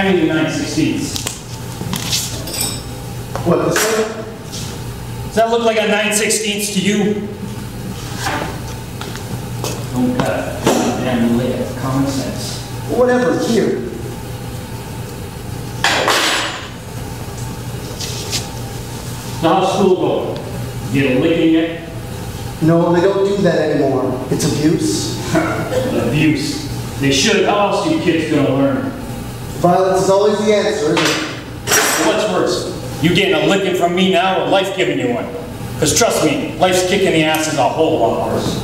Hand me the 9/16. What, this way? Does that look like a 9/16 to you? Don't got a goddamn lick of common sense. Whatever, here. So how's school going? Get a licking yet? No, they don't do that anymore. It's abuse. Abuse. They should. How else are you kids gonna learn? Violence is always the answer, isn't it? What's worse? You getting a licking from me now or life giving you one? Because trust me, life's kicking the ass is a whole lot worse.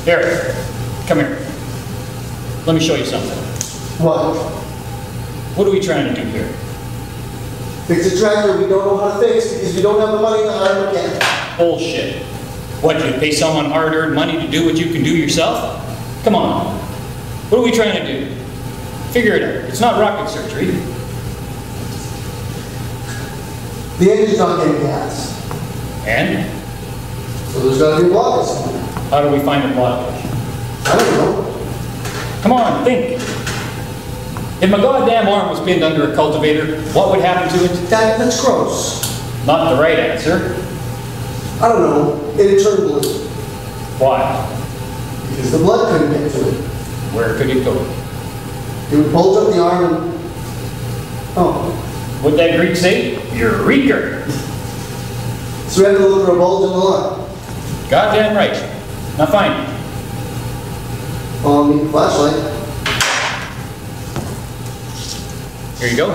Here, come here. Let me show you something. What? What are we trying to do here? Fix a tractor we don't know how to fix because we don't have the money to hire a mechanic. Bullshit. What, you pay someone hard-earned money to do what you can do yourself? Come on. What are we trying to do? Figure it out. It's not rocket surgery. The engine's not getting gas. And? So there's got to be a blockage somewhere. How do we find a blockage? I don't know. Come on, think. If my goddamn arm was pinned under a cultivator, what would happen to it? That's gross. Not the right answer. I don't know. It turned blue. Why? Because the blood couldn't get to it. Where could it go? It would bulge up the arm and... Oh. What'd that Greek say? Eureka! So we have to look for a bulge in the line. Goddamn right. Now find it. Well, I need a flashlight. Here you go.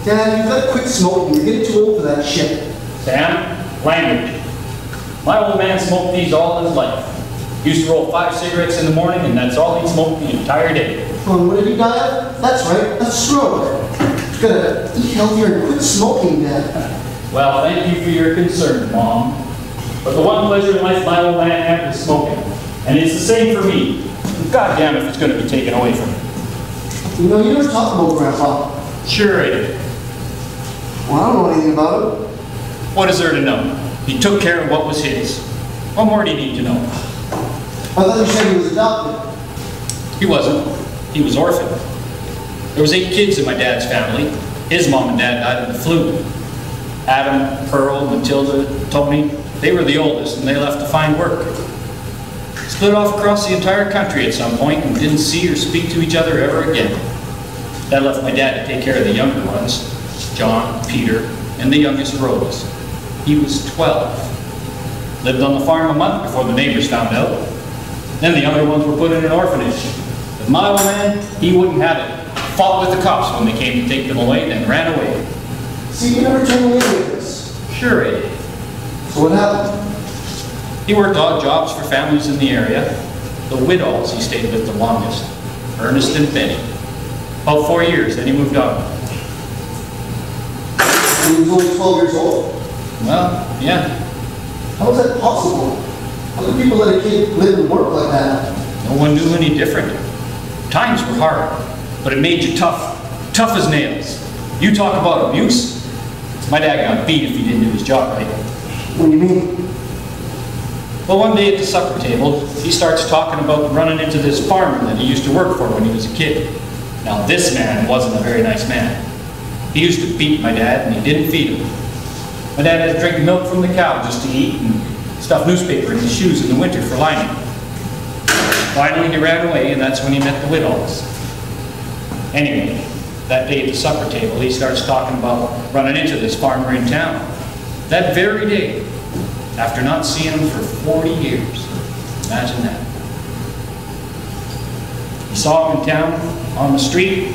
Dad, you've got to quit smoking. You're getting too old for that shit. Sam, language. My old man smoked these all his life. Used to roll 5 cigarettes in the morning, and that's all he'd smoke the entire day. Oh, what did he die of? That's right, a stroke. You gotta eat healthier and quit smoking, Dad. Well, thank you for your concern, Mom. But the one pleasure in life my old man had was smoking. And it's the same for me. God damn if it's going to be taken away from me. You know, you never talk about Grandpa. Sure I did. Well, I don't know anything about him. What is there to know? He took care of what was his. What more do you need to know? I thought you said he was adopted. He wasn't. He was orphaned. There was 8 kids in my dad's family. His mom and dad died of the flu. Adam, Pearl, Matilda, Tony, they were the oldest and they left to find work. Split off across the entire country at some point and didn't see or speak to each other ever again. That left my dad to take care of the younger ones, John, Peter, and the youngest Rose. He was 12. Lived on the farm a month before the neighbors found out. Then the other ones were put in an orphanage. But my old man, he wouldn't have it. Fought with the cops when they came to take them away, then ran away. See, you never told me any of this. Sure I did. So what happened? He worked odd jobs for families in the area. The Widalls he stayed with the longest. Ernest and Benny. About 4 years, then he moved on. He was only 12 years old. Well, yeah. How is that possible? Other people let a kid live and work like that. No one knew any different. Times were hard, but it made you tough. Tough as nails. You talk about abuse. My dad got beat if he didn't do his job right. What do you mean? Well, one day at the supper table, he starts talking about running into this farmer that he used to work for when he was a kid. Now, this man wasn't a very nice man. He used to beat my dad, and he didn't feed him. My dad had to drink milk from the cow just to eat, and stuff newspaper in his shoes in the winter for lining. Finally, he ran away, and that's when he met the Widalls. Anyway, that day at the supper table, he starts talking about running into this farmer in town. That very day, after not seeing him for 40 years. Imagine that. He saw him in town, on the street,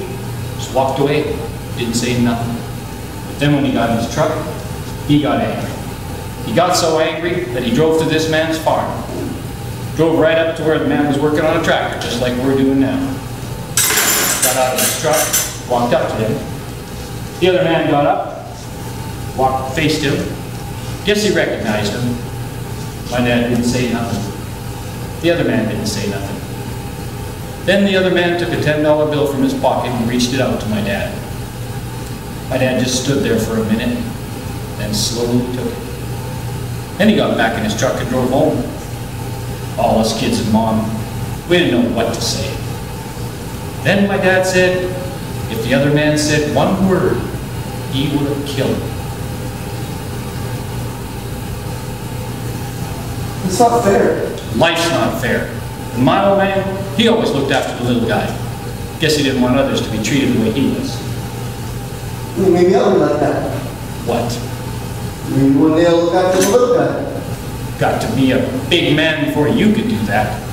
just walked away, didn't say nothing. But then when he got in his truck, he got angry. He got so angry that he drove to this man's farm. Drove right up to where the man was working on a tractor, just like we're doing now. Got out of his truck, walked up to him. The other man got up, faced him. Guess he recognized him. My dad didn't say nothing. The other man didn't say nothing. Then the other man took a $10 bill from his pocket and reached it out to my dad. My dad just stood there for a minute, then slowly took it. Then he got back in his truck and drove home. All us kids and Mom, we didn't know what to say. Then my dad said, if the other man said one word, he would have killed him. It's not fair. Life's not fair. And my old man, he always looked after the little guy. Guess he didn't want others to be treated the way he was. Maybe I'll be like that. What? Maybe one day I'll look after the little guy. Got to be a big man before you could do that.